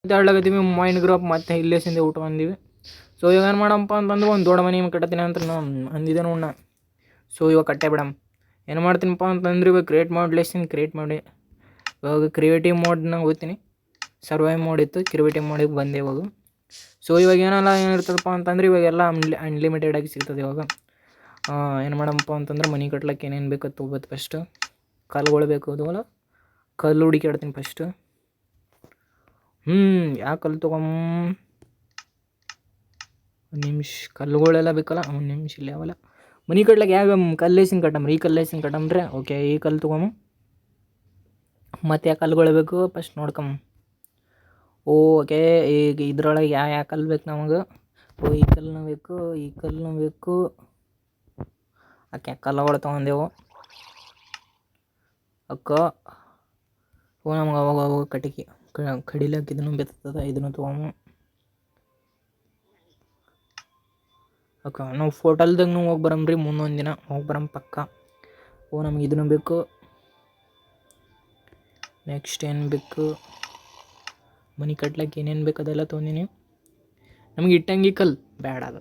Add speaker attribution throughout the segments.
Speaker 1: ಮತ್ತೆ ಆಡ್ಲಾಕತ್ತೀವಿ mind group ಮತ್ತೆ ಇಲ್ಲೇಸಿಂದ ಊಟ ಬಂದೀವಿ. ಸೊ ಇವಾಗ ಏನು ಮಾಡಪ್ಪ ಅಂತಂದ್ರೆ ಒಂದು ದೊಡ್ಡ ಮನೆ ಕಟ್ಟತ್ತೀನಿ ಅಂತ ಅಂದಿದ್ದೆ ನೋಡ. ಸೊ ಇವಾಗ ಕಟ್ಟೆ ಬಿಡಮ್. ಏನು ಮಾಡ್ತೀನಪ್ಪ ಅಂತಂದ್ರೆ ಇವಾಗ ಕ್ರಿಯೇಟ್ ಮಾಡಿ ಇವಾಗ ಕ್ರಿಯೇಟಿವ್ ಮೋಡ್ನ ಹೋಗ್ತೀನಿ. ಸರ್ವೈವ್ ಮೋಡ್ ಇತ್ತು, ಕ್ರಿಯೇಟಿವ್ ಮೋಡಿಗೆ ಬಂದೆ ಇವಾಗ. ಸೊ ಇವಾಗ ಏನಿರ್ತದಪ್ಪ ಅಂತಂದ್ರೆ ಇವಾಗೆಲ್ಲ ಅನ್ಲಿಮಿಟೆಡ್ ಆಗಿ ಸಿಗ್ತದೆ ಇವಾಗ. ಏನು ಮಾಡಮಪ್ಪ ಅಂತಂದ್ರೆ ಮನೆ ಕಟ್ಲಕ್ಕೆ ಏನೇನು ಬೇಕು ತೊಗೋಬೇಕು. ಫಸ್ಟು ಕಲ್ಲುಗಳು ಬೇಕು, ಅದವಲ್ಲ ಕಲ್ಲು ಹುಡುಕಾಡ್ತೀನಿ ಫಸ್ಟು. ಯಾವ ಕಲ್ಲು ತೊಗೊಂಡು ಒಂದು ನಿಮಿಷ, ಕಲ್ಲುಗಳೆಲ್ಲ ಬೇಕಲ್ಲ, ಒಂದು ನಿಮಿಷ ಇಲ್ಲ ಯಾವಲ್ಲ ಮನೆ ಕಟ್ಲಕ್ಕೆ ಯಾವ ಕಲ್ಲೇಸಿನ ಕಟ್ಟಮ್ರಿ, ಈ ಕಲ್ಲೇಸಿನ ಕಟ್ಟಮ್ರೆ. ಓಕೆ, ಈ ಕಲ್ಲು ತೊಗೊಂಬ. ಮತ್ತು ಯಾವ ಕಲ್ಲುಗಳು ಬೇಕು ಫಸ್ಟ್ ನೋಡ್ಕಮ್ಮ. ಓಕೆ, ಈಗ ಇದ್ರೊಳಗೆ ಯಾವ ಕಲ್ಲು ಬೇಕು ನಮಗೆ? ಈ ಕಲ್ಲುನೂ ಬೇಕು, ಈ ಕಲ್ಲುನೂ ಬೇಕು. ಓಕೆ, ಕಲ್ಲುಗಳು ತೊಗೊಂಡೆವು. ನಮ್ಗೆ ಅವಾಗ ಕಟ್ಟಿಗೆ ಕಡಿಲಕ್ಕೆ ಇದನ್ನು ಬೆತ್ತದ, ಇದನ್ನು ತೊಗೊಂಡು. ನಾವು ಫೋಟೋಲ್ದಾಗ ಹೋಗಿ ಬರಮ್ರಿ, ಮುಂದೊಂದು ದಿನ ಹೋಗಿ ಬರಮ್ ಪಕ್ಕ. ನಮ್ಗೆ ಇದನ್ನು ಬೇಕು. ನೆಕ್ಸ್ಟ್ ಏನು ಬೇಕು? ಮನೆ ಕಟ್ಲಕ್ಕೆ ಏನೇನು ಬೇಕು ಅದೆಲ್ಲ ತೊಗೊಂಡಿನಿ. ನಮ್ಗೆ ಇಟ್ಟಂಗಿ ಕಲ್ಲು ಬೇಡ ಅದು.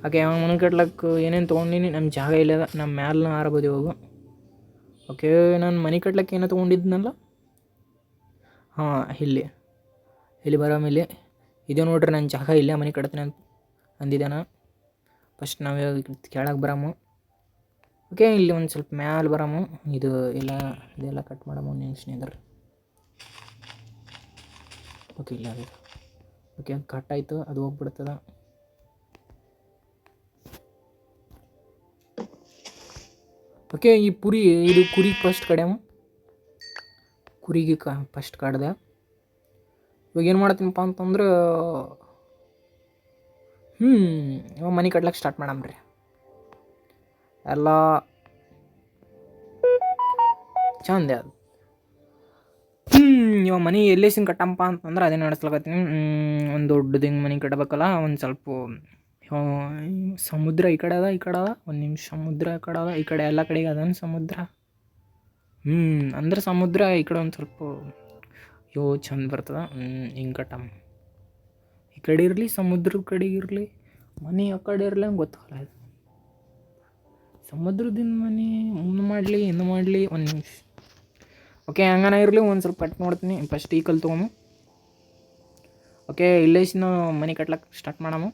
Speaker 1: ಓಕೆ, ಮನೆ ಕಟ್ಲಕ್ಕೆ ಏನೇನು ತೊಗೊಂಡಿನಿ, ನಮ್ಮ ಜಾಗ ಇಲ್ಲದ, ನಮ್ಮ ಮ್ಯಾಲನ್ನ ಆರ್ಬೋದು ಇವಾಗ. ಓಕೆ, ನಾನು ಮನೆ ಕಟ್ಲಕ್ಕೆ ಏನೋ ತೊಗೊಂಡಿದ್ನಲ್ಲ, ಇಲ್ಲಿ ಬರಾಮೇಲೆ ಇದು ನೋಡ್ರಿ ನನ್ನ ಜಾಗ ಇಲ್ಲೇ ಮನೆ ಕಟ್ತೀನಿ ಅಂತ ಅಂದಿದ್ದಾನ. ಫಸ್ಟ್ ನಾವು ಕೆಳಗೆ ಬರಮ್ಮ. ಓಕೆ, ಇಲ್ಲಿ ಒಂದು ಸ್ವಲ್ಪ ಮ್ಯಾಲೆ ಬರಮ್ಮ. ಇದೆಲ್ಲ ಕಟ್ ಮಾಡಮ್ಮ ಒಂದು ನಿಮಿಷ. ಓಕೆ, ಇಲ್ಲ ಅದು. ಓಕೆ, ಕಟ್ ಆಯಿತು, ಅದು ಹೋಗ್ಬಿಡ್ತದ. ಓಕೆ, ಇದು ಕುರಿಗೆ ಫಸ್ಟ್ ಕಡ್ಯಾಮ. ಕುರಿಗೆ ಫಸ್ಟ್ ಕಡ್ದೆ. ಇವಾಗ ಏನು ಮಾಡ್ತೀನಪ್ಪ ಅಂತಂದ್ರೆ ಇವಾಗ ಮನೆ ಕಟ್ಲಕ್ಕೆ ಸ್ಟಾರ್ಟ್ ಮಾಡಮ್ರಿ. ಎಲ್ಲ ಚಂದ ಅದು. ಇವಾಗ ಮನೆ ಎಲ್ಲೇಸಿನ ಕಟ್ಟಂಪ ಅಂತಂದ್ರೆ ಅದೇ ನಡೆಸ್ಲಕತ್ತೀನಿ. ಒಂದು ದೊಡ್ಡದು ಹಿಂಗೆ ಮನೆ ಕಟ್ಟಬೇಕಲ್ಲ, ಒಂದು ಸ್ವಲ್ಪ ಸಮುದ್ರ ಈ ಕಡೆ ಅದ, ಒಂದು ನಿಮಿಷ. ಸಮುದ್ರ ಈ ಕಡೆ ಅದ, ಈ ಕಡೆ ಎಲ್ಲ ಕಡೆಗೆ ಅದೇನು ಸಮುದ್ರ. ಅಂದ್ರೆ ಸಮುದ್ರ ಈ ಕಡೆ ಒಂದು ಸ್ವಲ್ಪ ಚಂದ ಬರ್ತದ. ಹಿಂಗೆ ಕಟ್ಟಮ್ಮ. ಈ ಕಡೆ ಇರಲಿ, ಸಮುದ್ರದ ಕಡೆಗೆ ಇರಲಿ, ಮನೆ ಆ ಕಡೆ ಇರಲಿ ಹಂಗೆ ಗೊತ್ತಾಗಲ್ಲ ಇದು. ಸಮುದ್ರದಿಂದ ಮನೆ ಮುಂದೆ ಮಾಡಲಿ, ಹಿಂದೆ ಮಾಡಲಿ, ಒಂದು ನಿಮಿಷ. ಓಕೆ, ಹಂಗನ ಇರಲಿ, ಒಂದು ಸ್ವಲ್ಪ ಕಟ್ ನೋಡ್ತೀನಿ. ಫಸ್ಟ್ ಈ ಕಲ್ಲು ತೊಗೊಂಡು. ಓಕೆ, ಇಲ್ಲೇಸಿನ ಮನೆ ಕಟ್ಲಕ್ಕೆ ಸ್ಟಾರ್ಟ್ ಮಾಡಮ್ಮ.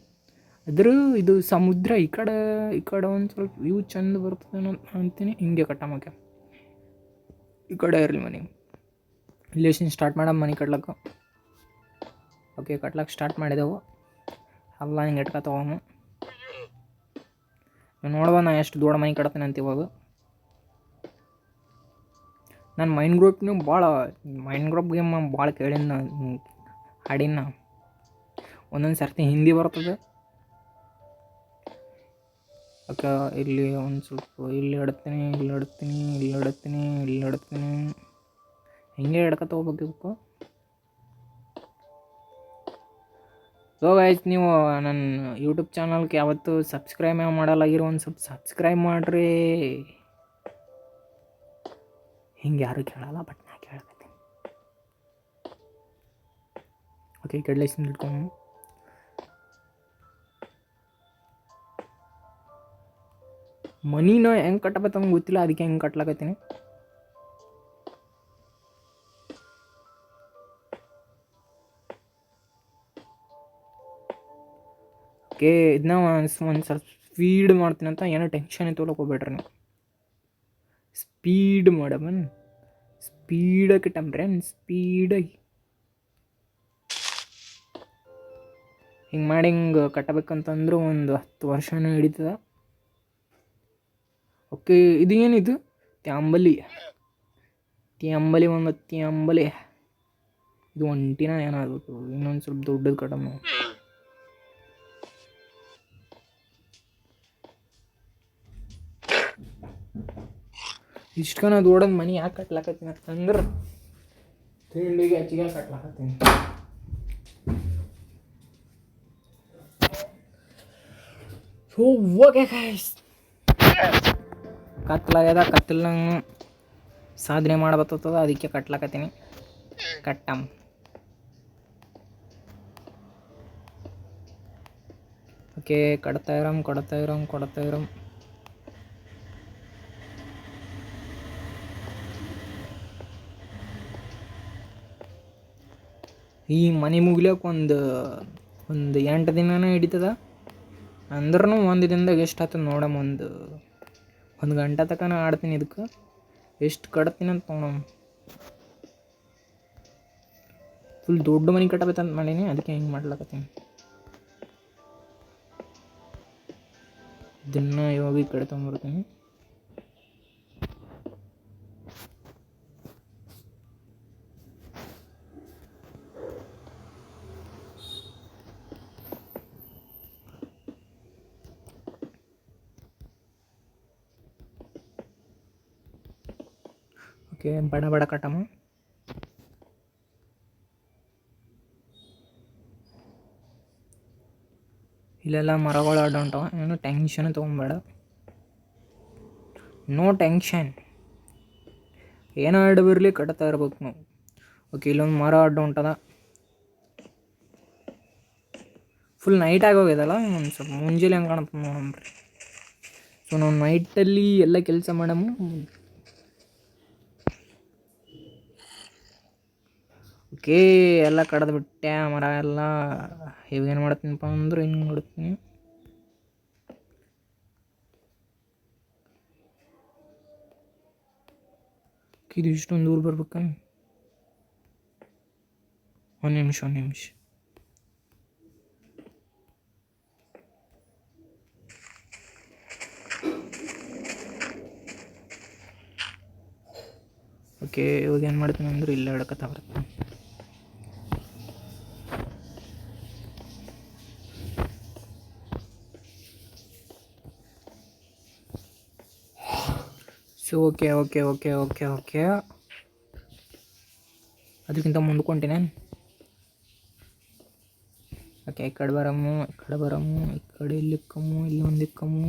Speaker 1: ಇದು ಸಮುದ್ರ ಈ ಕಡೆ ಒಂದು ಸ್ವಲ್ಪ ವ್ಯೂ ಚಂದ ಬರ್ತದೆ ಅಂತೀನಿ. ಹಿಂಗೆ ಕಟ್ಟಮ್ಮ. ಓಕೆ, ಈ ಕಡೆ ಇರಲಿ ಮನೆ. ಇಲ್ಲೇಸಿನ ಸ್ಟಾರ್ಟ್ ಮಾಡಮ್ಮ ಮನೆ ಕಟ್ಲಕ್ಕೆ. ಓಕೆ, ಕಟ್ಲಕ್ಕೆ ಸ್ಟಾರ್ಟ್ ಮಾಡಿದೆವು. ಎಲ್ಲ ಹಿಂಗೆ ಇಟ್ಕೊ ತೊಗೊಂಡು ನೋಡುವ ನಾ ಎಷ್ಟು ದೊಡ್ಡ ಮನೆ ಕಟ್ತೀನಿ ಅಂತ. ಇವಾಗ ನಾನು ಮೈಂಡ್ ಗ್ರೂಪ್ ಗೇಮ್ ಭಾಳ ಕೇಳಿನ, ಹಾಡಿನ. ಒಂದೊಂದು ಸರ್ತಿ ಹಿಂದಿ ಬರ್ತದೆ. ಓಕೆ, ಇಲ್ಲಿ ಒಂದು ಸ್ವಲ್ಪ ಇಲ್ಲಿ ಇಡ್ತೀನಿ, ಹಿಂಗೆ ಹಿಡ್ಕೊ ತೊಗೋಬೇಕು. ಸೊ ಗೈಸ್, ನೀವು ನನ್ನ ಯೂಟ್ಯೂಬ್ ಚಾನಲ್ಗೆ ಯಾವತ್ತೂ ಸಬ್ಸ್ಕ್ರೈಬ್ ಮಾಡಲಾಗಿರೋ ಒಂದು ಸ್ವಲ್ಪ ಸಬ್ಸ್ಕ್ರೈಬ್ ಮಾಡಿರಿ. ಹಿಂಗೆ ಯಾರು ಕೇಳಲ್ಲ, ಬಟ್ ನಾ ಕೇಳಕತ್ತೀನಿ. ಓಕೆ, ಈ ಕಡ್ಲೆಸಿಂದ ಇಟ್ಕೊಂಡು ಮನಿನ ಹೆಂಗೆ ಕಟ್ಟಬೇಕು ಅಂತ ಗೊತ್ತಿಲ್ಲ, ಅದಕ್ಕೆ ಹೆಂಗೆ ಕಟ್ಲಾಕತ್ತೀನಿ. ಓಕೆ, ಇದನ್ನ ಒಂದು ಸ್ವಲ್ಪ ಸ್ಪೀಡ್ ಮಾಡ್ತೀನಿ ಅಂತ, ಏನೋ ಟೆನ್ಷನ್ ತೊಗೊಳಕ್ಕೆ ಹೋಗ್ಬೇಡ್ರಿ ನೀವು. ಸ್ಪೀಡ್ ಮಾಡಮ್ಮ, ಸ್ಪೀಡಾಗಿ ಇಟ್ಟಮ್ರೆ, ಸ್ಪೀಡಾಗಿ ಹಿಂಗೆ ಮಾಡಿ ಹಿಂಗೆ ಕಟ್ಟಬೇಕಂತಂದ್ರೆ ಒಂದು 10 ವರ್ಷನೂ ಹಿಡಿತದ. ಓಕೆ, ಇದು ಏನಿದು? ತ್ಯಾಂಬಲಿ, ಒಂದು ತ್ಯಾಂಬಲಿ. ಇದು ಒಂಟಿನ ಏನಾಗಬೇಕು, ಇನ್ನೊಂದು ಸ್ವಲ್ಪ ದೊಡ್ಡದು ಕಟ್ಟಮ್ಮ. ಇಷ್ಟಕನ ದೊಡ್ಡದು ಮನೆ ಯಾಕೆ ಕಟ್ಲಾಕತ್ತೀನಿ ಅಂತಂದ್ರೆ ತಿಂಡಿಗೆ ಹೆಚ್ಚಿಗೆ ಕಟ್ಲಾಕತ್ತೀನಿ. ಸೊ ಓಕೆ ಗೈಸ್, ಕತ್ಲಾಗ್ಯದ, ಕತ್ತಲಂಗೆ ಸಾಧನೆ ಮಾಡಬತ್ತದ, ಅದಕ್ಕೆ ಕಟ್ಲಾಕತ್ತೀನಿ. ಕಟ್ಟಮ್ಮ. ಓಕೆ, ಕೊಡ್ತಾ ಇರಮ್. ಈ ಮನೆ ಮುಗಿಲಕ್ಕೆ ಒಂದು 8 ದಿನನೇ ಹಿಡಿತದ. ಅಂದ್ರೂ ಒಂದು ದಿನದಾಗ ಎಷ್ಟು ಆತದ ನೋಡಮ್ಮ. ಒಂದು ಗಂಟೆ ತನಕ ಆಡ್ತೀನಿ. ಇದಕ್ಕೆ ಎಷ್ಟು ಕಟ್ತೀನಿ ಅಂತ ನೋಡಮ್ಮ. ಫುಲ್ ದೊಡ್ಡ ಮನೆ ಕಟ್ಟಬೇಕಂತ ಮಾಡೀನಿ, ಅದಕ್ಕೆ ಹಿಂಗೆ ಮಾಡ್ಲಕತ್ತೀನಿ. ಇದನ್ನು ಇವಾಗ ಈ ಕಡೆ ತೊಗೊಂಡ್ಬರ್ತೀನಿ. ಓಕೆ, ಬಡ ಕಟ್ಟಮ್ಮ. ಇಲ್ಲೆಲ್ಲ ಮರಗಳು ಅಡ್ಡಾಡ್ತಾವ. ಏನು ಟೆನ್ಷನ್ ತೊಗೊಬೇಡ, ನೋ ಟೆನ್ಷನ್. ಏನೋ ಅಡ್ಡು ಬರಲಿ ಕಟ್ತಾ ಇರ್ಬೇಕು ನಾವು. ಓಕೆ, ಇಲ್ಲೊಂದು ಮರ ಅಡ್ಡ ಹೊಂಟದ. ಫುಲ್ ನೈಟ್ ಆಗೋಗ್ಯದಲ್ಲ, ಒಂದು ಸ್ವಲ್ಪ ಮುಂಜಾನೆ ಹಂಗೆ ಕಾಣುತ್ತೆ ನೋಡಮ್ರಿ. ಸೊ ನಾವು ನೈಟಲ್ಲಿ ಎಲ್ಲ ಕೆಲಸ ಮಾಡಮ್ಮ. ಓಕೆ, ಎಲ್ಲ ಕಡ್ದು ಬಿಟ್ಟೆ ಮರ ಎಲ್ಲ. ಇವಾಗ ಏನು ಮಾಡ್ತೀನಪ್ಪ ಅಂದ್ರೆ ಹಿಂಗೆ ಮಾಡ್ತೀನಿ. ಇದು ಇಷ್ಟೊಂದು ದೂರ ಬರ್ಬೇಕ. ಒಂದು ನಿಮಿಷ. ಓಕೆ, ಇವಾಗ ಏನು ಮಾಡ್ತೀನಿ ಅಂದ್ರೆ ಇಲ್ಲೇ ಹಿಡ್ಕತ್ತಾ ಬರ್ತೀನಿ. So okay. ಅದಕ್ಕಿಂತ ಮುಂದ್ಕೊಂತೀನಿ. ಓಕೆ, ಈ ಕಡೆ ಬರಮ್ಮು, ಈ ಕಡೆ ಇಲ್ಲಿಕ್ಕಮ್ಮು, ಇಲ್ಲೊಂದಿಕ್ಕಮ್ಮು.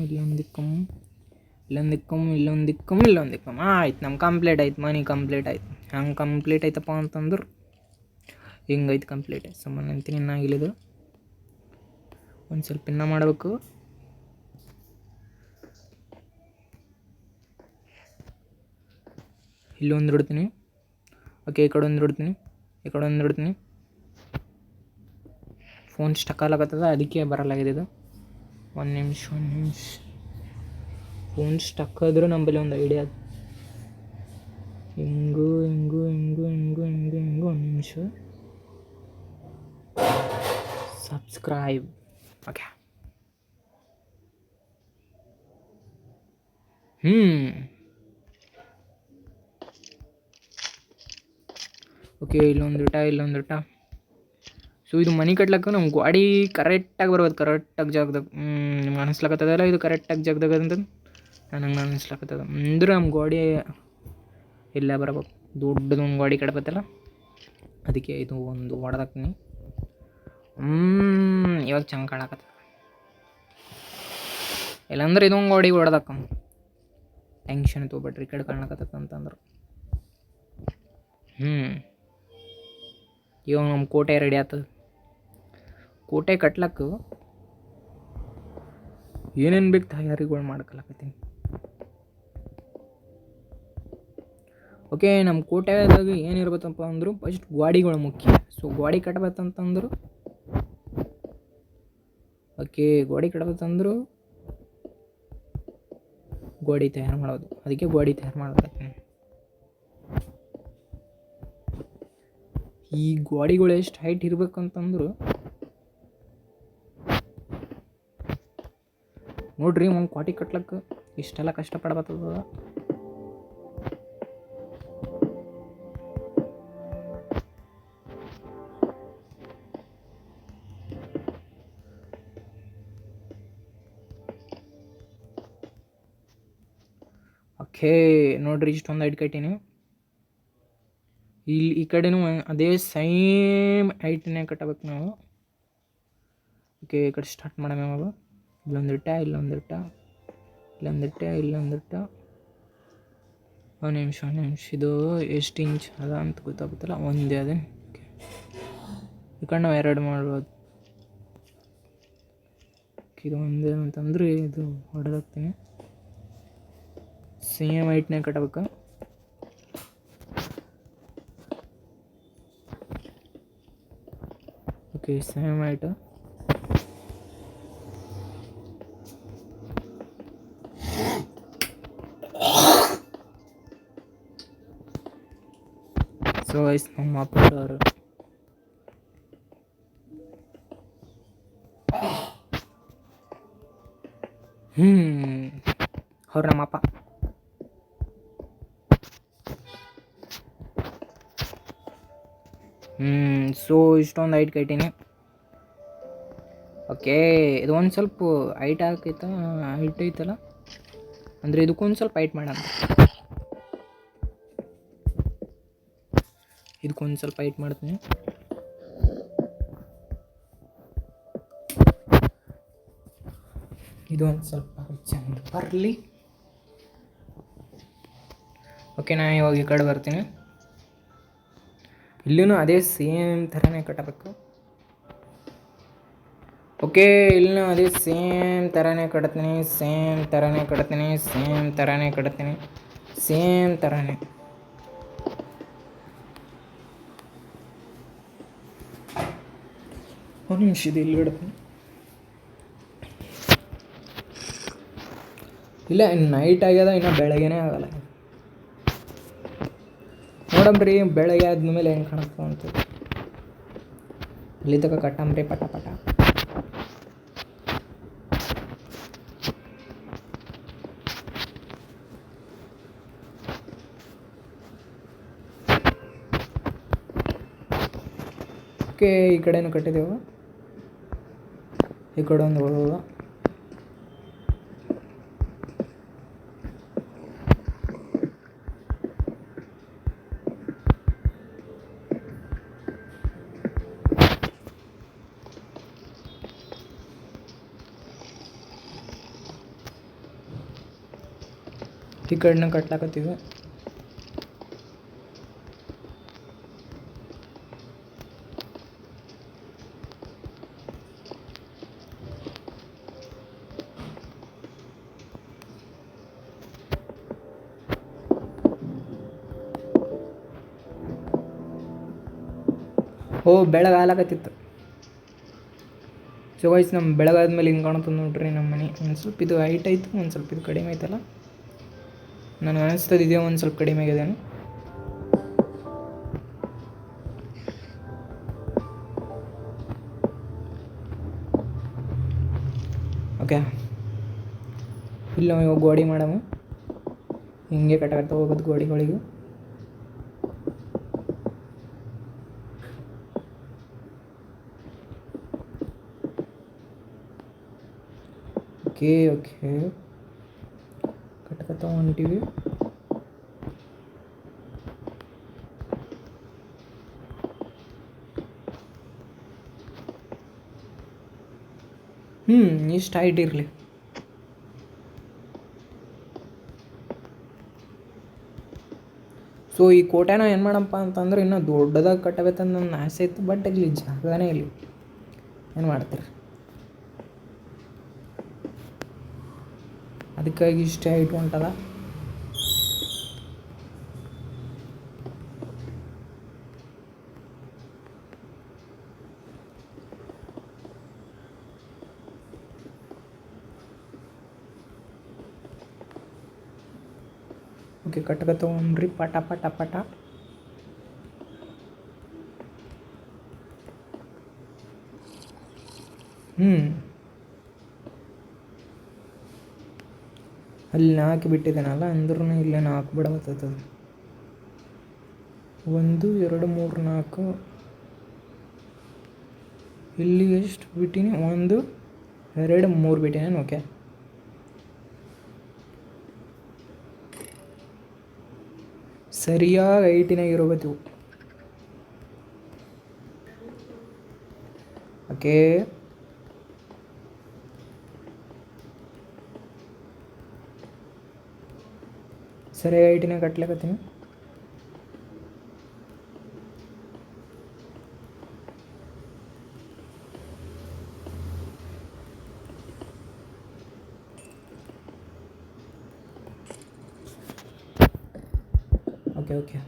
Speaker 1: ಆಯ್ತು, ನಮ್ಮ ಕಂಪ್ಲೀಟ್ ಆಯ್ತು. ಮನೆ ಕಂಪ್ಲೀಟ್ ಆಯ್ತು. ಹಂಗೆ ಕಂಪ್ಲೀಟ್ ಆಯ್ತಪ್ಪ ಅಂತಂದ್ರೆ ಹಿಂಗೈತೆ ಕಂಪ್ಲೀಟ್ ಆಯ್ತು. ಸುಮ್ಮನೆ ಅಂತೀನಿ. ಇನ್ನಾಗಿಲ್ಲಿದು ಒಂದು ಸ್ವಲ್ಪ ಇನ್ನೂ ಮಾಡಬೇಕು. ಇಲ್ಲೊಂದು ಇಡ್ತೀನಿ. ಓಕೆ, ಈ ಕಡೆ ಒಂದು ಇಡ್ತೀನಿ. ಫೋನ್ ಸ್ಟಕ್ ಆಗ್ಲಕತ್ತದ, ಅದಕ್ಕೆ ಬರಲಾಗಿದೆ ಇದು. ಒಂದು ನಿಮಿಷ. ಫೋನ್ ಸ್ಟಕ್ ಆದರೂ ನಮ್ಮಲ್ಲಿ ಒಂದು ಐಡಿಯಾ ಅದು. ಹಿಂಗೂ. ಒಂದು ನಿಮಿಷ. ಸಬ್ಸ್ಕ್ರೈಬ್. ಓಕೆ. ಓಕೆ, ಇಲ್ಲೊಂದಿಟ. ಸೊ ಇದು ಮನೆ ಕಟ್ಲಕ್ಕ ನಮ್ಮ ಗಾಡಿ ಕರೆಕ್ಟಾಗಿ ಬರ್ಬೋದು. ಕರೆಕ್ಟಾಗಿ ಜಾಗದಾಗ. ನಿಮ್ಗೆ ಅನಿಸ್ಲಕತ್ತದಲ್ಲ ಇದು ಕರೆಕ್ಟಾಗಿ ಜಾಗದಾಗ ಅಂತ ನನಗೆ ಅನಿಸ್ಲಕತ್ತದ. ಅಂದ್ರೆ ನಮ್ಮ ಗಾಡಿ ಇಲ್ಲೇ ಬರ್ಬೇಕು. ದೊಡ್ಡದೊಂದು ಗಾಡಿ ಕಟ್ಬೇಕಲ್ಲ, ಅದಕ್ಕೆ ಇದು ಒಂದು ಹೊಡೆದಾಕ್ತೀನಿ. ಇವಾಗ ಚಂದ ಕಾಣಕತ್ತದ. ಇಲ್ಲಾಂದ್ರೆ ಇದೊಂದು ಗಾಡಿ ಹೊಡೆದಾಕಮ್ಮ. ಟೆನ್ಷನ್ ತೊಗೊಬೇಡ್ರಿ, ಈ ಕಡೆ ಕಾಣಕತ್ತದ ಅಂತಂದ್ರೆ. ಇವಾಗ ನಮ್ಮ ಕೋಟೆ ರೆಡಿ ಆಗ್ತದೆ. ಕೋಟೆ ಕಟ್ಲಕ್ಕೆ ಏನೇನು ಬೇಕು ತಯಾರಿಗಳು ಮಾಡ್ಕೊಳಕತ್ತೀನಿ. ಓಕೆ, ನಮ್ಮ ಕೋಟೆದಾಗ ಏನಿರ್ಬೇಕಪ್ಪ ಅಂದರು ಫಸ್ಟ್ ಗಾಡಿಗಳು ಮುಖ್ಯ. ಸೊ ಗಾಡಿ ಕಟ್ಬೇಕಂತಂದ್ರು ಗಾಡಿ ತಯಾರು ಮಾಡೋದು. ಅದಕ್ಕೆ ಗಾಡಿ ತಯಾರು ಮಾಡ್ಕೊತೀನಿ. ಈ ಗಾಡಿಗಳು ಎಷ್ಟು ಹೈಟ್ ಇರ್ಬೇಕಂತಂದ್ರು ನೋಡ್ರಿ, ಒಂದು ಕೋಟೆ ಕಟ್ಲಕ್ಕೆ ಇಷ್ಟೆಲ್ಲ ಕಷ್ಟಪಡ್ಬತ್ತದ. ಓಕೆ, ನೋಡ್ರಿ ಇಷ್ಟೊಂದು ಹೈಟ್ ಕಟ್ಟೀನಿ. ಇಲ್ಲಿ ಈ ಕಡೆನೂ ಅದೇ ಸೇಮ್ ಹೈಟ್ನೇ ಕಟ್ಟಬೇಕು ನಾವು. ಓಕೆ, ಈ ಕಡೆ ಸ್ಟಾರ್ಟ್ ಮಾಡೋಣ. ಯಾವಾಗ ಇಲ್ಲೊಂದಿಟ್ಟ. ಒಂದು ನಿಮಿಷ. ಇದು ಎಷ್ಟು ಇಂಚ್ ಅದ ಅಂತ ಗೊತ್ತಾಗುತ್ತಲ್ಲ, ಒಂದೇ ಅದೇ. ಓಕೆ, ಈ ಕಡೆ ನಾವು 2 ಮಾಡ್ಬೋದು. ಇದು ಒಂದೇನಂತಂದ್ರೆ ಇದು ಹೊಡೆದಾಕ್ತೀನಿ. ಸೇಮ್ ಹೈಟ್ನೇ ಕಟ್ಟಬೇಕು. Okay, same height. So guys, ನಮ್ಮ ಅಪ್ಪವರು ಅವ್ರು ನಮ್ಮಪ್ಪ. ಸೊ ಇಷ್ಟೊಂದು ಹೈಟ್ ಕಟ್ಟೀನಿ. ಓಕೆ, ಇದು ಒಂದು ಸ್ವಲ್ಪ ಹೈಟ್ ಹೈಟ್ ಐತಲ್ಲ, ಅಂದರೆ ಇದಕ್ಕೊಂದು ಸ್ವಲ್ಪ ಹೈಟ್ ಮಾಡೋಣ. ಇದಕ್ಕೊಂದು ಸ್ವಲ್ಪ ಹೈಟ್ ಮಾಡ್ತೀನಿ. ಇದು ಒಂದು ಸ್ವಲ್ಪ ಚೆಂದ ಬರಲಿ. ಓಕೆ, ನಾನು ಇವಾಗ ಈ ಕಡೆ ಬರ್ತೀನಿ. ಇಲ್ಲೂ ಅದೇ ಸೇಮ್ ಥರನೇ ಕಟ್ಟಬೇಕು. ಓಕೆ, ಇಲ್ಲೂ ಅದೇ ಸೇಮ್ ಥರನೇ ಕಟ್ತೀನಿ. ಸೇಮ್ ಥರನೇ ಒಂದು ನಿಮಿಷ ಇದು ಇಲ್ಲಿ ಇಡ್ತೀನಿ. ಇಲ್ಲ, ನೈಟ್ ಆಗ್ಯದ, ಇನ್ನು ಬೆಳಗ್ಗೆನೇ ಆಗಲ್ಲ. ನೋಡಮ್ರಿ ಬೆಳಗ್ಗೆ ಆದ್ಮೇಲೆ ಹೆಂಗೆ ಕಾಣುತ್ತೆ ಅಂತ. ಇಲ್ಲಿ ತನಕ ಕಟ್ಟಂಬ್ರಿ ಪಟ ಪಟ. ಓಕೆ, ಈ ಕಡೆನೂ ಕಟ್ಟಿದೆವು. ಈ ಕಡೆ ಒಂದು ಹೋಗುವ. ಈ ಕಡೆನ ಕಟ್ಲಾಕತ್ತೀವಿ. ಬೆಳಗಾಗತ್ತಿತ್ತು. ಸೊ ಗೈಸ್, ನಮ್ಮ ಬೆಳಗಾದ್ಮೇಲೆ ಹಿಂಗೆ ಕಾಣುತ್ತೆ ನೋಡ್ರಿ ನಮ್ಮ ಮನೆ. ಒಂದು ಸ್ವಲ್ಪ ಇದು ಹೈಟ್ ಆಯಿತು, ಒಂದು ಸ್ವಲ್ಪ ಇದು ಕಡಿಮೆ ಆಯ್ತಲ್ಲ. ನನಗೆ ಅನಿಸ್ತದೆ ಇದೇ ಒಂದು ಸ್ವಲ್ಪ ಕಡಿಮೆ ಆಗಿದೆ. ಓಕೆ, ಇಲ್ಲ ಇವಾಗ ಗೋಡಿ ಮಾಡಮ್ಮ. ಹಿಂಗೆ ಕಟ್ಟ ಹೋಗೋದು ಗೋಡಿಗಳಿಗೂ. ಓಕೆ ಕಟ್ಕತ್ತ ಹೊಂಟಿವಿ. ಇಷ್ಟು ಹೈಟ್ ಇರಲಿ. ಸೊ ಈ ಕೋಟೆನ ಏನು ಮಾಡಪ್ಪ ಅಂತಂದ್ರೆ ಇನ್ನೂ ದೊಡ್ಡದಾಗಿ ಕಟ್ಟಬೇಕಂತ ನನ್ನ ಆಸೆ ಇತ್ತು. ಬಟ್ ಇಲ್ಲಿ ಜಾಗನೇ ಇಲ್ಲಿ, ಏನು ಮಾಡ್ತೀರಿ? ಅದಕ್ಕಾಗಿ ಇಷ್ಟೇ ಹೈಟ್ ಹೊಂಟದ. ಓಕೆ, ಕಟ್ಕತ್ತೊಂಬ್ರಿ ಪಟ ಪಟ ಪಟ. ಅಲ್ಲಿ ನಾಲ್ಕು ಬಿಟ್ಟಿದ್ದೇನಲ್ಲ, ಅಂದ್ರೂ ಇಲ್ಲೇ 4 ಬಿಡಬತ್ತದ. 1 2 3 4. ಇಲ್ಲಿ ಎಷ್ಟು ಬಿಟ್ಟಿನಿ? 1 2 3 ಬಿಟ್ಟಿನೇನು? ಓಕೆ, ಸರಿಯಾಗಿ ಹೈಟಿನಾಗ ಇರೋಬತ್ತಿವು. ಓಕೆ, ಸರಿಯಾಗಿ ಹೈಟಿನಾಗ ಕಟ್ಲಿಕತ್ತೀನಿ. Okay okay.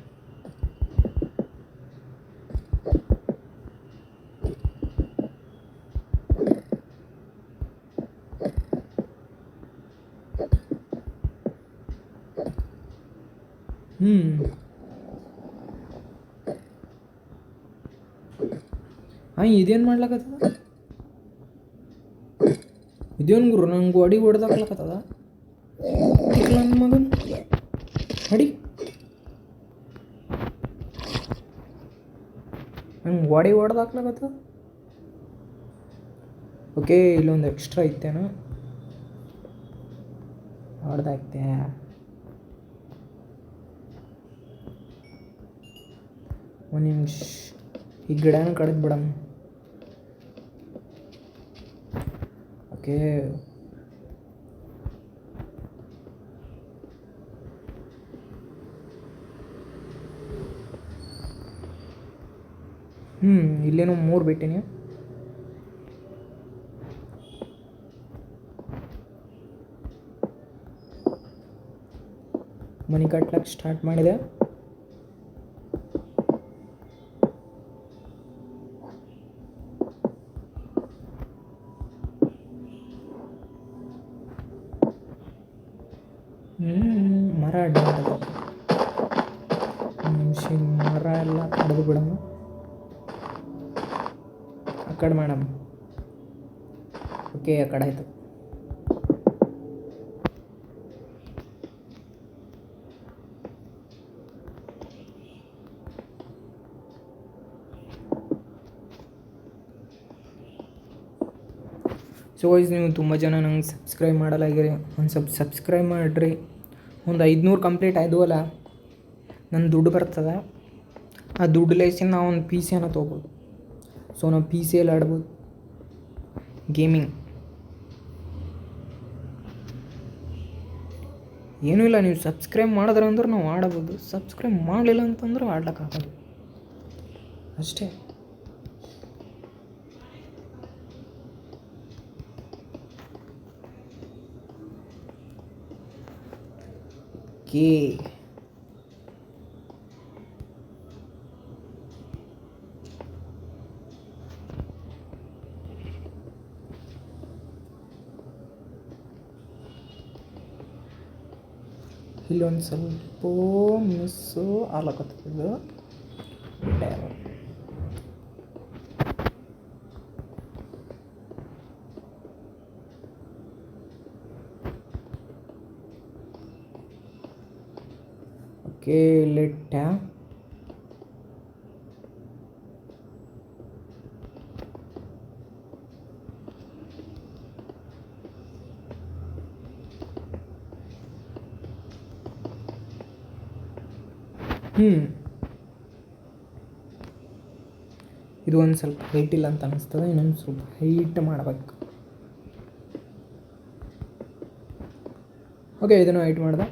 Speaker 1: ಹಾಂ ಇದೇನು ಮಾಡ್ಲಕತ್ತದ? ಇದೇನು ಗುರು ನಂಗೆ ಗೋಡಿ ಹೊಡೆದಾಕ್ಲಕತ್ತದ ನನ್ನ ಮಗನ್ ಅಡಿ. ನಂಗೆ ಗೋಡಿ ಹೊಡೆದಾಕ್ಲಕತ್ತದ. ಓಕೆ ಇಲ್ಲೊಂದು ಎಕ್ಸ್ಟ್ರಾ ಇತ್ತೇನು ಹೊಡೆದಾಕ್ತೆ. ಒಂದು ನಿಮಿಷ ಈ ಗಿಡನ ಕಡಿದು ಬಿಡಮ್ಮ. ಓಕೆ ಇಲ್ಲೇನೋ 3 ಬಿಟ್ಟಿನಿ. ಮನಿ ಕಟ್ಲಕ್ಕೆ ಸ್ಟಾರ್ಟ್ ಮಾಡಿದೆ. ಮರ ಅಡ್ಡ ನಿಮಿಷ ಮರ ಎಲ್ಲ ಕಡ್ದು ಬಿಡಮ್ಮ ಆ ಕಡೆ ಮೇಡಮ್. ಓಕೆ ಆ ಕಡೆ ಆಯಿತು. ಸೊ ವೈಸ್ ನೀವು ತುಂಬ ಜನ ನಂಗೆ ಸಬ್ಸ್ಕ್ರೈಬ್ ಮಾಡಲಾಗಿರಿ. ಒಂದು ಸ್ವಲ್ಪ ಸಬ್ಸ್ಕ್ರೈಬ್ ಮಾಡಿರಿ. ಒಂದು 500 ಕಂಪ್ಲೀಟ್ ಆಯ್ದುವಲ್ಲ ನನ್ನ ದುಡ್ಡು ಬರ್ತದೆ. ಆ ದುಡ್ಡು ಲೇಸಿನ ನಾವು ಒಂದು ಪಿ ಸಿಯನ್ನು ತೊಗೋಬೋದು. ಸೊ ನಾವು ಪಿ ಸಿಯಲ್ಲಿ ಆಡ್ಬೋದು ಗೇಮಿಂಗ್. ಏನೂ ಇಲ್ಲ, ನೀವು ಸಬ್ಸ್ಕ್ರೈಬ್ ಮಾಡಿದ್ರೆ ಅಂದ್ರೆ ನಾವು ಆಡಬೋದು. ಸಬ್ಸ್ಕ್ರೈಬ್ ಮಾಡಲಿಲ್ಲ ಅಂತಂದ್ರೆ ಆಡ್ಲಿಕ್ಕಾಗೋದು ಅಷ್ಟೇ. ಓಕೆ ಇಲ್ಲೊಂದು ಸ್ವಲ್ಪ ಮಿಸ್ಸು ಆಗ್ಲಕತ್ತದು. ಓಕೆ ಲೆಟ್ಟ ಇದು ಒಂದು ಸ್ವಲ್ಪ ಹೈಟ್ ಇಲ್ಲ ಅಂತ ಅನ್ನಿಸ್ತದೆ. ಇನ್ನೊಂದು ಸ್ವಲ್ಪ ಹೈಟ್ ಮಾಡಬೇಕು. ಓಕೆ ಇದನ್ನು ಹೈಟ್ ಮಾಡ್ದೆ.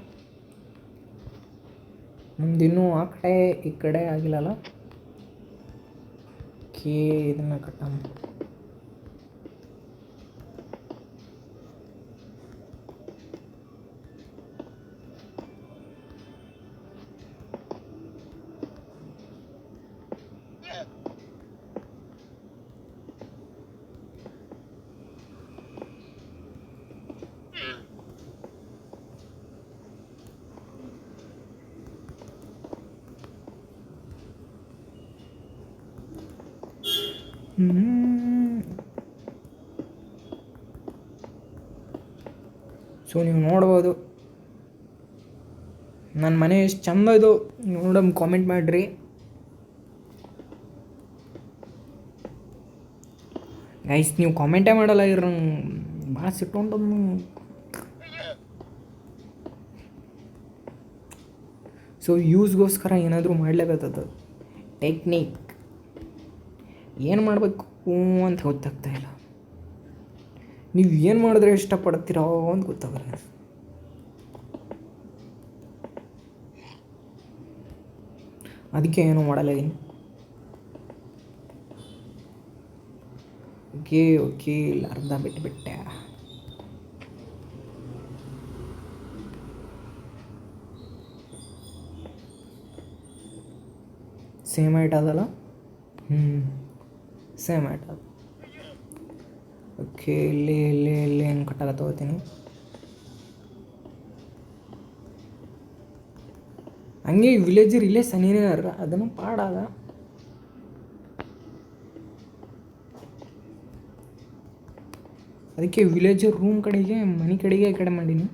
Speaker 1: ನಮ್ದಿನ್ನೂ ಆ ಕಡೆ ಈ ಕಡೆ ಆಗಿಲ್ಲಲ್ಲ. ಓಕೆ ಇದನ್ನು ಕಟ್ಟಮ್ಮ. ಸೊ ನೀವು ನೋಡ್ಬೋದು ನನ್ನ ಮನೆ ಎಷ್ಟು ಚಂದ ಇದು ನೋಡಮ್. ಕಾಮೆಂಟ್ ಮಾಡಿರಿ. ಗೈಸ್ ನೀವು ಕಾಮೆಂಟೇ ಮಾಡಲ್ಲ ಇವ್ರು ಭಾಳ ಸಿಟ್ಕೊಂಡು. ಸೊ ಯೂಸ್ಗೋಸ್ಕರ ಏನಾದರೂ ಮಾಡಲೇಬೇಕದು ಟೆಕ್ನಿಕ್. ಏನು ಮಾಡಬೇಕು ಅಂತ ಗೊತ್ತಾಗ್ತಾಯಿಲ್ಲ. ನೀವು ಏನು ಮಾಡಿದ್ರೆ ಇಷ್ಟಪಡ್ತೀರೋ ಅಂತ ಗೊತ್ತಾಗಲ್ಲ. ಅದಕ್ಕೆ ಏನೂ ಮಾಡಲ್ಲ ಇದೀನಿ. ಓಕೆ ಓಕೆ ಇಲ್ಲ ಅರ್ಧ ಬಿಟ್ಟುಬಿಟ್ಟೆ. ಸೇಮ್ ಐಟ್ ಅದಲ್ಲ. ಸೇಮ್ ಐಟ್ ಅದು. ಓಕೆ, ಇಲ್ಲಿ ಇಲ್ಲಿ ಇಲ್ಲಿ ಹೆಂಗೆ ಕಟ್ಟಾಗ ತೊಗೋತೀನಿ. ಹಂಗೆ ವಿಲೇಜರ್ ಇಲ್ಲೇ ಸನಿನೇ ಅದನ್ನು ಪಾಡಾದ. ಅದಕ್ಕೆ ವಿಲೇಜರ್ ರೂಮ್ ಕಡೆಗೆ ಮನೆ ಕಡೆಗೆ ಈ ಕಡೆ ಮಾಡೀನಿ.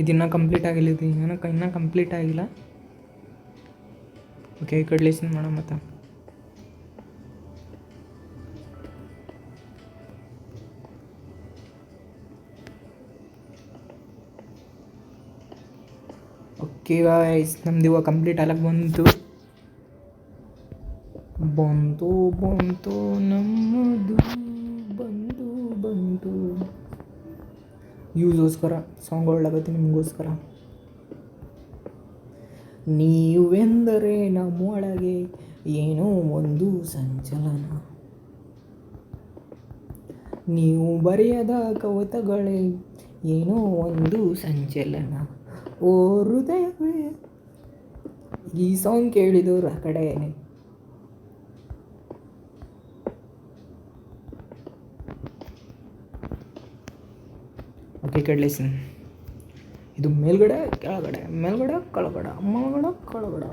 Speaker 1: ಇದು ಇನ್ನೂ ಕಂಪ್ಲೀಟ್ ಆಗಿಲ್ಲ. ಇದು ಇನ್ನೂ ಕಂಪ್ಲೀಟ್ ಆಗಿಲ್ಲ. ಓಕೆ, ಈ ಕಡೆ ಲಿಸನ್ ಮಾಡೋಣ ಮತ್ತೆ. ಓಕೆ ಗಾಯ್ಸ್, ನಮ್ದು ಇವಾಗ ಕಂಪ್ಲೀಟ್ ಆಗಕ್ಕೆ ಬಂತು ನಮ್ಮದು ಬಂತು ಯೂಸ್ಗೋಸ್ಕರ ಸಾಂಗ್ ಒಳ್ಳಾಗತ್ತೆ ನಿಮಗೋಸ್ಕರ. ನೀವೆಂದರೆ ನಮ್ಮೊಳಗೆ ಏನೋ ಒಂದು ಸಂಚಲನ, ನೀವು ಬರೆಯದ ಕವತಗಳೇ ಏನೋ ಒಂದು ಸಂಚಲನ. ಓ ಹೃದಯವೇ, ಈ ಸಾಂಗ್ ಕೇಳಿದವರು ಆ ಕಡೆನೇ. ಓಕೆ, ಕಡ್ಲೇಸಿನ ಇದು ಮೇಲ್ಗಡೆ ಕೆಳಗಡೆ, ಮೇಲ್ಗಡೆ ಕೆಳಗಡೆ, ಕೆಳಗಡೆ.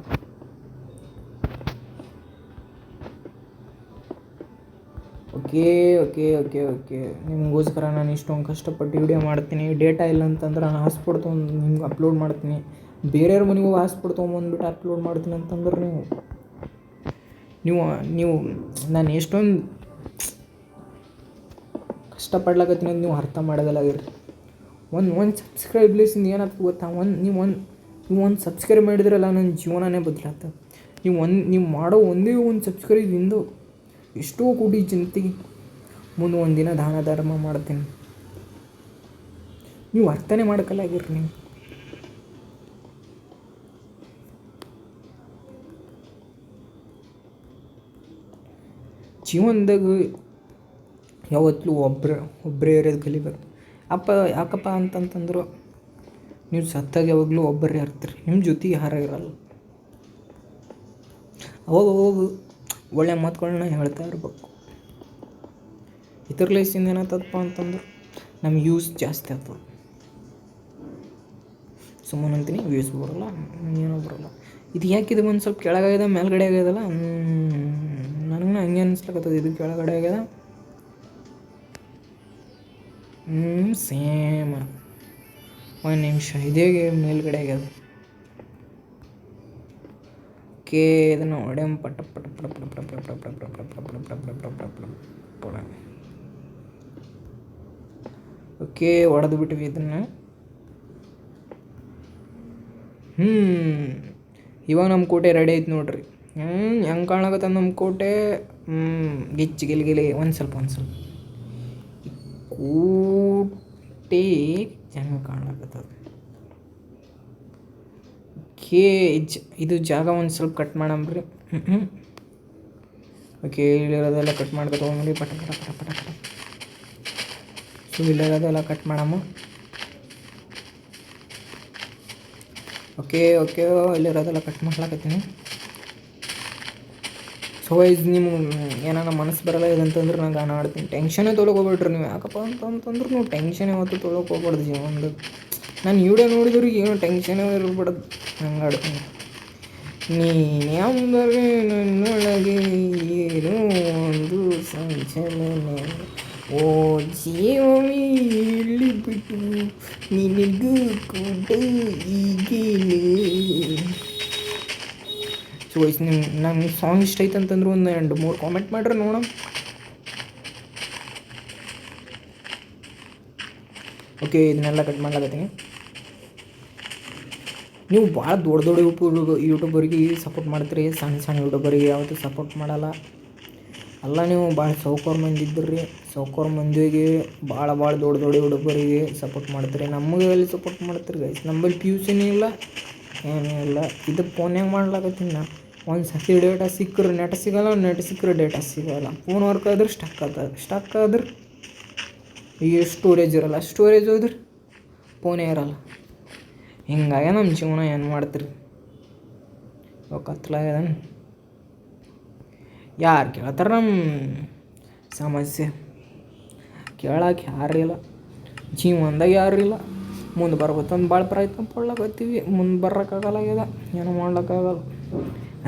Speaker 1: ಓಕೆ ಓಕೆ ಓಕೆ ಓಕೆ ನಿಮಗೋಸ್ಕರ ನಾನು ಇಷ್ಟೊಂದು ಕಷ್ಟಪಟ್ಟು ವಿಡಿಯೋ ಮಾಡ್ತೀನಿ. ಡೇಟಾ ಇಲ್ಲ ಅಂತಂದ್ರೆ ನಾನು ಹಾಸ್ಪಾಟ್ ತೊಗೊಂಡು ನಿಮ್ಗೆ ಅಪ್ಲೋಡ್ ಮಾಡ್ತೀನಿ. ಬೇರೆಯವ್ರ ಮನೆಗೂ ಹಾಸ್ಪಾಟ್ ತೊಗೊಂಬಂದ್ಬಿಟ್ಟು ಅಪ್ಲೋಡ್ ಮಾಡ್ತೀನಿ ಅಂತಂದ್ರೆ ನೀವು ನಾನು ಎಷ್ಟೊಂದು ಕಷ್ಟಪಡ್ಲಾಕತ್ತೀನಿ ಅಂತ ನೀವು ಅರ್ಥ ಮಾಡೋದಲ್ಲಾಗಿರಿ. ಒಂದು ಸಬ್ಸ್ಕ್ರೈಬ್ಲೇಸಿಂದ ಏನಾಗ್ತದೆ ಗೊತ್ತಾ? ನೀವು ಒಂದು ಸಬ್ಸ್ಕ್ರೈಬ್ ಮಾಡಿದ್ರಲ್ಲ, ನನ್ನ ಜೀವನನೇ ಬದಲಾಗ್ತದೆ. ನೀವು ಮಾಡೋ ಒಂದೇ ಒಂದು ಸಬ್ಸ್ಕ್ರೈಬಿಂದ ಎಷ್ಟೋ ಕೋಟಿ ಜನತೆಗೆ ಮುಂದೆ ಒಂದಿನ ದಾನ ಧರ್ಮ ಮಾಡ್ತೀನಿ. ನೀವು ಅರ್ಥನೇ ಮಾಡ್ಕೊಳ್ಳಾಗಿರ್ರಿ. ನೀವು ಜೀವನದಾಗ ಯಾವತ್ತೂ ಒಬ್ಬರೇ ಇರೋದು ಕಲಿಬೇಕು. ಯಾಕಪ್ಪ ಅಂತಂತಂದ್ರು ನೀವು ಸತ್ತಾಗ ಯಾವಾಗಲೂ ಒಬ್ಬರೇ ಇರ್ತೀರಿ, ನಿಮ್ಮ ಜೊತೆಗೆ ಯಾರೂ ಇರಲ್ಲ. ಅವಾಗ ಒಳ್ಳೆ ಮಾತುಗಳನ್ನ ಹೇಳ್ತಾ ಇರ್ಬೇಕು. ಇತರ ಲೈಸಿಂದ ಏನಾಗ್ತದಪ್ಪ ಅಂತಂದ್ರೆ ನಮ್ಗೆ ಯೂಸ್ ಜಾಸ್ತಿ ಆಗ್ತದೆ. ಸುಮ್ಮನೆ ಅಂತೀನಿ ವ್ಯೂಸ್ ಬರೋಲ್ಲ, ಏನೋ ಬರೋಲ್ಲ. ಇದು ಯಾಕಿದು ಒಂದು ಸ್ವಲ್ಪ ಕೆಳಗಾಗ್ಯದ ಮೇಲ್ಗಡೆ ಆಗ್ಯದಲ್ಲ, ನನಗೂ ಹಂಗೆ ಅನಿಸ್ಲಾಕತ್ತದ. ಇದು ಕೆಳಗಡೆ ಆಗ್ಯದ, ಸೇಮ್. ಒಂದು ನಿಮಿಷ, ಇದೇ ಮೇಲ್ಗಡೆ ಆಗ್ಯದ. ಓಕೆ, ಇದನ್ನು ಹೊಡೆಯಂ ಪಟ ಪಟ ಪಟ ಪಟ ಪಟ ಪಟ ಪಟ ಪಟ ಪಟ ಪಟ ಪಟ. ಓಕೆ, ಹೊಡೆದು ಬಿಟ್ವಿ ಇದನ್ನು. ಇವಾಗ ನಮ್ಮ ಕೋಟೆ ರೆಡಿ ಐತೆ ನೋಡ್ರಿ. ಹೆಂಗೆ ಕಾಣಕತ್ತ ನಮ್ಮ ಕೋಟೆ? ಗಿಚ್ಚು ಗಿಲ್ಗಿಲಿ ಒಂದು ಸ್ವಲ್ಪ ಕೋಟೆ ಹೆಂಗೆ ಕಾಣಕತ್ತದ? ಓಕೆ, ಇದು ಜಾಗ ಒಂದು ಸ್ವಲ್ಪ ಕಟ್ ಮಾಡಂಬ್ರಿ. ಓಕೆ, ಇಲ್ಲಿರೋದೆಲ್ಲ ಕಟ್ ಮಾಡ್ಕೊ ತೊಗೊಂಡ್ರಿ. ಪಟ ಪಟ ಪಟ ಪಟ ಪಟ. ಸೊ ಇಲ್ಲಿರೋದೆಲ್ಲ ಕಟ್ ಮಾಡಮ್ಮ. ಓಕೆ ಇಲ್ಲಿರೋದೆಲ್ಲ ಕಟ್ ಮಾಡ್ಲಾಕತ್ತೀನಿ. ಸೊ ವೈಸ್ ನೀವು ಏನಾರ ಮನಸ್ಸು ಬರಲ್ಲ ಇದಂತಂದ್ರೆ ನಾನು ಗಾನ ಆಡ್ತೀನಿ. ಟೆನ್ಷನೇ ತೊಗೊಳ್ಬೇಡ್ರಿ ನೀವು. ಯಾಕಪ್ಪ ಅಂತಂದ್ರೆ ನೀವು ಟೆನ್ಷನ್ ಯಾವತ್ತೂ ತೊಗೊಳ್ಕೋಬಾರ್ದು ಜೀವನದಾಗ. ನಾನು ವಿಡಿಯೋ ನೋಡಿದವ್ರಿಗೆ ಏನೋ ಟೆನ್ಷನೇ ಇರಬಾರ್ದು, ಹಂಗೆ ಆಡ್ತೀನಿ. ನೀನೆಂದರೆ ನನ್ನೊಳಗೆ ಏನೋ ಒಂದು ಸಂಚಲನ, ಓ ಜೀವವೇ ಹೇಳಿಬಿಟ್ಟು ನಿನಗೂ ಕೂಡ ಈಗೇನೆ. ಸೊ ವಯಸ್ಸು ನಂಗೆ ಸಾಂಗ್ ಇಷ್ಟ ಐತೆ ಅಂತಂದ್ರೆ ಒಂದು 2-3 ಕಾಮೆಂಟ್ ಮಾಡ್ರಿ ನೋಡೋಣ. ಓಕೆ, ಇದನ್ನೆಲ್ಲ ಕಟ್ ಮಾಡ್ಲಾಕತ್ತೀನಿ. ನೀವು ಭಾಳ ದೊಡ್ಡ ಯೂಟ್ಯೂಬರಿಗೆ ಸಪೋರ್ಟ್ ಮಾಡ್ತೀರಿ, ಸಣ್ಣ ಯೂಟ್ಯೂಬರಿಗೆ ಯಾವತ್ತೂ ಸಪೋರ್ಟ್ ಮಾಡಲ್ಲ. ಅಲ್ಲ, ನೀವು ಭಾಳ ಸೌಕರ್ ಮಂದಿ ಇದ್ದಿರಿ. ಸೌಕರ್ ಮಂದಿಗೆ ಭಾಳ ದೊಡ್ಡ ಯೂಟ್ಯೂಬರಿಗೆ ಸಪೋರ್ಟ್ ಮಾಡ್ತೀರಿ. ನಮಗೆ ಎಲ್ಲಿ ಸಪೋರ್ಟ್ ಮಾಡ್ತೀರಿ ಗೈಸ್? ನಮ್ಮಲ್ಲಿ PUCನೇ ಇಲ್ಲ, ಏನೂ ಇಲ್ಲ. ಇದು ಫೋನ್ಯಾಗ ಮಾಡ್ಲಾಕತ್ತೀನಿ ನಾನು. ಒಂದು ಸರ್ತಿ ಡೇಟಾ ಸಿಕ್ಕರೆ ನೆಟ್ ಸಿಗೋಲ್ಲ, ನೆಟ್ ಸಿಕ್ಕರೆ ಡೇಟಾ ಸಿಗೋಲ್ಲ. ಫೋನ್ ವರ್ಕ್ ಆದ್ರೆ ಸ್ಟಕ್ ಆದ್ರೆ ಈಗ ಸ್ಟೋರೇಜ್ ಇರೋಲ್ಲ, ಸ್ಟೋರೇಜ್ ಹೋದ್ರೆ ಫೋನೇ ಇರೋಲ್ಲ. ಹಿಂಗಾಗಿ ನಮ್ಮ ಜೀವನ ಏನು ಮಾಡ್ತೀರಿ? ಕತ್ಲಾಗ್ಯದ. ಯಾರು ಕೇಳ್ತಾರೆ ನಮ್ಮ ಸಮಸ್ಯೆ? ಕೇಳಕ್ಕೆ ಯಾರೂ ಇಲ್ಲ, ಜೀವನದಾಗ ಯಾರೂ ಇಲ್ಲ. ಮುಂದೆ ಬರ್ಬೇಕಂತ ಭಾಳ ಪ್ರಯತ್ನ ಪಡ್ಲಕತ್ತೀವಿ, ಮುಂದೆ ಬರೋಕ್ಕಾಗಲ್ಲಾಗ್ಯದ, ಏನೂ ಮಾಡ್ಲಿಕ್ಕಾಗಲ್ಲ.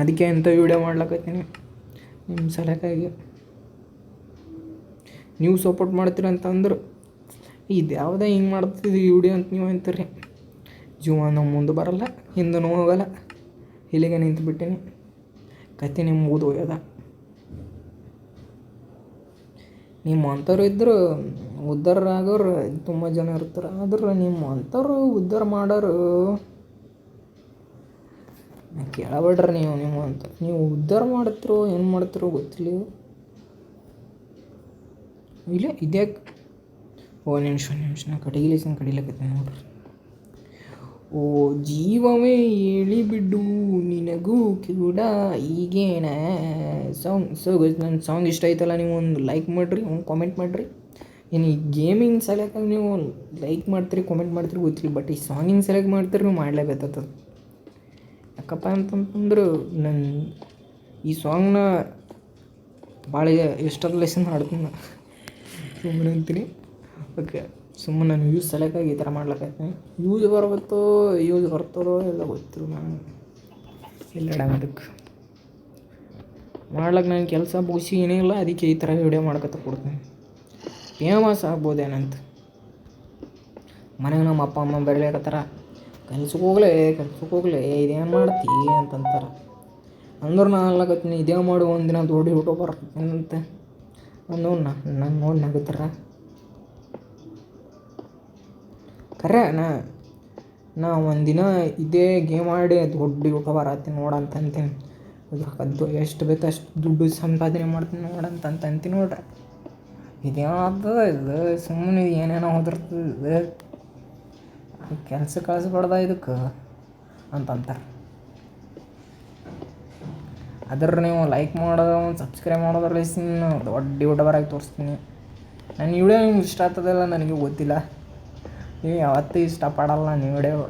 Speaker 1: ಅದಕ್ಕೆ ಇಂಥ ವೀಡಿಯೋ ಮಾಡ್ಲಕತ್ತೀನಿ ನಿಮ್ಮ ಸಲಕ್ಕಾಗಿ. ನೀವು ಸಪೋರ್ಟ್ ಮಾಡ್ತೀರಿ ಅಂತಂದ್ರೆ ಇದು ಯಾವುದೇ ಹಿಂಗೆ ಮಾಡ್ತಿದ್ವಿ ವೀಡಿಯೋ ಅಂತ ನೀವು ಅಂತೀರಿ. ಜೀವನ ಮುಂದೆ ಬರೋಲ್ಲ, ಹಿಂದೂ ಹೋಗಲ್ಲ, ಇಲ್ಲಿಗೆ ನಿಂತು ಬಿಟ್ಟೀನಿ. ಕತೆ ನಿಮ್ಮ ಮುಗಿದು ಹೋಗ್ಯದ. ನಿಮ್ಮ ಅಂಥವ್ರು ಇದ್ದರೂ ಉದ್ಧಾರ ಆಗೋರು ತುಂಬ ಜನ ಇರ್ತಾರೆ. ಆದ್ರೆ ನಿಮ್ಮ ಅಂಥವ್ರು ಉದ್ಧಾರ ಮಾಡೋರು ಕೇಳಬೇಡ್ರಿ. ನೀವು ಉದ್ಧಾರ ಮಾಡ್ತಿರೋ ಏನು ಮಾಡ್ತಿರೋ ಗೊತ್ತಿಲ್ಲ. ಇಲ್ಲ ಇದ್ಯಾಕೆ ನಿಮಿಷ ನಾ ಕಡಿಲಕತ್ತೀನಿ ನೋಡ್ರಿ. ಓ ಜೀವವೇ ಹೇಳಿಬಿಡು ನಿನಗೂ ಕೂಡ ಈಗೇನ ಸಾಂಗ್. ನನ್ನ ಸಾಂಗ್ ಇಷ್ಟ ಆಯ್ತಲ್ಲ, ನೀವು ಒಂದು ಲೈಕ್ ಮಾಡಿರಿ, ಒಂದು ಕಾಮೆಂಟ್ ಮಾಡಿರಿ. ಇನ್ನು ಈ ಗೇಮಿಂಗ್ ಸಲಕ್ಕಾಗಿ ನೀವು ಲೈಕ್ ಮಾಡ್ತೀರಿ, ಕಾಮೆಂಟ್ ಮಾಡ್ತೀರಿ ಗೊತ್ತಿಲ್ಲ, ಬಟ್ ಈ ಸಾಂಗಿಂಗ್ ಸಲಕ್ಕೆ ಮಾಡ್ತೀರಿ, ನೀವು ಮಾಡಲೇಬೇಕಾಗ್ತದೆ. ಯಾಕಪ್ಪ ಅಂತಂತಂದ್ರೆ ನನ್ನ ಈ ಸಾಂಗ್ನ ಭಾಳ ಎಷ್ಟೊಂದು ಲೆಸನ್ ಹಾಡ್ತೀನಿ ನಾನು, ಸುಮ್ಮನೆ ಅಂತೀನಿ. ಓಕೆ, ಸುಮ್ಮನೆ ನಾನು ಯೂಸ್ ಸಲಕ್ಕಾಗಿ ಈ ಥರ ಮಾಡ್ಲಕತ್ತೀನಿ. ಯೂಸ್ ಬರ್ತದೋ ಎಲ್ಲ ಗೊತ್ತಿಲ್ಲ. ನಾನು ಎಲ್ಲ ಅದಕ್ಕೆ ಮಾಡ್ಲಿಕ್ಕೆ ನನ್ನ ಕೆಲಸ ಮುಗಿಸಿ ಏನೇ ಇಲ್ಲ, ಅದಕ್ಕೆ ಈ ಥರ ವೀಡಿಯೋ ಮಾಡ್ಕೊತ ಕೊಡ್ತೀನಿ. ಫೇಮಸ್ ಆಗ್ಬೋದೇನಂತ. ಮನೆಗೆ ನಮ್ಮ ಅಪ್ಪ ಅಮ್ಮ ಬರಲಿಕತ್ತಾರ, ಕೆಲ್ಸಕ್ಕೆ ಹೋಗ್ಲೇ ಇದೇನು ಮಾಡ್ತಿ ಅಂತಂತಾರೆ. ಅಂದ್ರೆ ನಾನು ಅನ್ಲಕತ್ತೀನಿ ಇದೇ ಮಾಡಿ ಒಂದಿನ ದೊಡ್ಡ ಯೂಟ್ಯೂಬರ್ ಅಂತ ಅಂದು ನಾನು ನೋಡಿ ನಗುತ್ತಾರ. ಖರೆ ನಾ ಒಂದಿನ ಇದೇ ಗೇಮ್ ಆಡಿ ದೊಡ್ಡ ಯೂಟ್ಯೂಬರ್ ಆಗ್ತೀನಿ ನೋಡಂತ ಅಂತೀನಿ. ಅದ್ರ ಎಷ್ಟು ಬೇಕು ಅಷ್ಟು ದುಡ್ಡು ಸಂಪಾದನೆ ಮಾಡ್ತೀನಿ ನೋಡಂತ ಅಂತೀನಿ ನೋಡ್ರಿ. ಇದೇನಾಗ್ತದೆ ಇದು? ಸುಮ್ಮನೆ ಏನೇನೋ ಹೋದಿರ್ತದೆ, ಕೆಲಸ ಕಳಿಸ್ಬಾರ್ದ ಇದಕ್ಕೆ ಅಂತಂತಾರೆ. ಅದ್ರ ನೀವು ಲೈಕ್ ಮಾಡೋದು, ಒಂದು ಸಬ್ಸ್ಕ್ರೈಬ್ ಮಾಡೋದ್ರಲ್ಲಿ ದೊಡ್ಡ ಯೂಟ್ಯೂಬರ್ ಆಗಿ ತೋರಿಸ್ತೀನಿ. ನನ್ನ ವಿಡಿಯೋ ನಿಮ್ಗೆ ಇಷ್ಟ ಆಗ್ತದಲ್ಲ ನನಗೆ ಗೊತ್ತಿಲ್ಲ, ನೀವು ಯಾವತ್ತೂ ಇಷ್ಟಪಡಲ್ಲ ನನ್ನ ವಿಡಿಯೋ.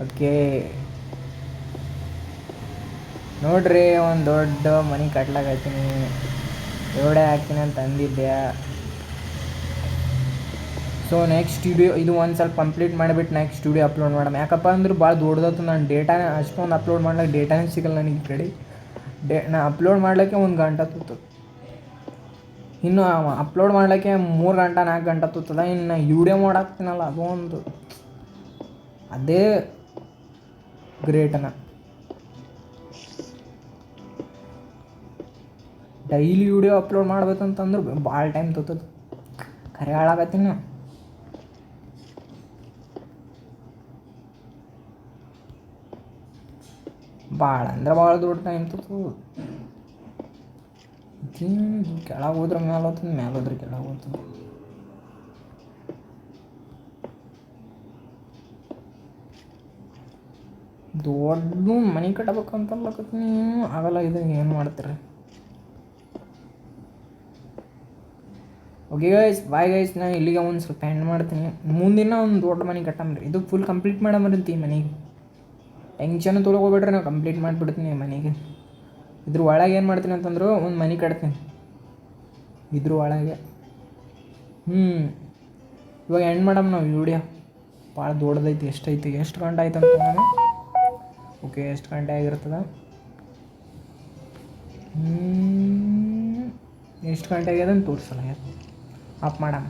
Speaker 1: ಓಕೆ ನೋಡ್ರಿ, ಒಂದು ದೊಡ್ಡ ಮನೆ ಕಟ್ಲಾಕತ್ತೀನಿ, ವಿಡಿಯೋ ಹಾಕ್ತೀನಿ ಅಂತ ಅಂದಿದ್ದೆ. ಸೊ ನೆಕ್ಸ್ಟ್ ವಿಡಿಯೋ ಇದು ಒಂದು ಸ್ವಲ್ಪ ಕಂಪ್ಲೀಟ್ ಮಾಡಿಬಿಟ್ಟು ನೆಕ್ಸ್ಟ್ ವಿಡಿಯೋ ಅಪ್ಲೋಡ್ ಮಾಡೋಣ. ಯಾಕಪ್ಪ ಅಂದ್ರೆ ಭಾಳ ದೊಡ್ಡದಾಯ್ತು, ನಾನು ಡೇಟಾನೇ ಅಷ್ಟೊಂದು ಅಪ್ಲೋಡ್ ಮಾಡ್ಲಿಕ್ಕೆ ಡೇಟಾನೇ ಸಿಗಲ್ಲ ನನಗೆ. ಈ ಕಡೆ ನಾ ಅಪ್ಲೋಡ್ ಮಾಡ್ಲಿಕ್ಕೆ 1 ಗಂಟೆ ತುತ್ತು, ಇನ್ನು ಅಪ್ಲೋಡ್ ಮಾಡ್ಲಿಕ್ಕೆ 3 ಗಂಟೆ 4 ಗಂಟೆ ತುತ್ತದ. ಇನ್ನು ವಿಡಿಯೋ ಮಾಡಾಕ್ತೀನಲ್ಲ ಅದು ಒಂದು ಅದೇ ಗ್ರೇಟನ. ಡೈಲಿ ವಿಡಿಯೋ ಅಪ್ಲೋಡ್ ಮಾಡ್ಬೇಕಂತಂದ್ರೆ ಭಾಳ ಟೈಮ್ ತೊತ್ತದ. ಖರೆ ಹಾಳಾಗತ್ತೀನಿ ನಾ. ಭಾಳ ಅಂದ್ರೆ ಭಾಳ ದೊಡ್ಡ ಟೈಮ್ ತೊತ್ತದ. ಕೆಳಗೆ ಹೋದ್ರೆ ಮೇಲೆ ಹೋಗ್ತದೆ, ಮೇಲೆ ಹೋದ್ರೆ ಕೆಳಗೆ ಹೋಗ್ತದೆ. ದೊಡ್ಡ ಮನೆ ಕಟ್ಟಬೇಕಂತಲ್ಲಕತ್ತೀನಿ, ಆಗಲ್ಲ. ಇದು ಏನು ಮಾಡ್ತೀರಿ? Okay guys, bye guys. ನಾನು ಇಲ್ಲಿಗೆ ಒಂದು ಸ್ವಲ್ಪ ಎಂಡ್ ಮಾಡ್ತೀನಿ. ಮುಂದಿನ ಒಂದು ದೊಡ್ಡ ಮನೆ ಕಟ್ಟಂಬ್ರಿ. ಇದು ಫುಲ್ ಕಂಪ್ಲೀಟ್ ಮಾಡಂಬರಂತ ಈ ಮನೆಗೆ. ಟೆನ್ಷನ್ ತೊಗೊಬೇಡ್ರಿ, ನಾವು ಕಂಪ್ಲೀಟ್ ಮಾಡಿಬಿಡ್ತೀನಿ ಮನೆಗೆ. ಇದ್ರ ಒಳಗೆ ಏನು ಮಾಡ್ತೀನಿ ಅಂತಂದ್ರೆ ಒಂದು ಮನೆ ಕಟ್ತೀನಿ ಇದ್ರ ಒಳಗೆ. ಇವಾಗ ಎಂಡ್ ಮಾಡಮ್ ನಾವು ವಿಡಿಯೋ. ಭಾಳ ದೊಡ್ಡದೈತಿ. ಎಷ್ಟು ಗಂಟೆ ಆಯ್ತು ಅಂತ ನಾನು. ಓಕೆ, ಎಷ್ಟು ಗಂಟೆ ಆಗಿರ್ತದೆ? ಎಷ್ಟು ಗಂಟೆ ಆಗ್ಯದಂತ ತೋರಿಸಲ್ಲ. ಆಫ್ ಮಾಡಮ್ಮ.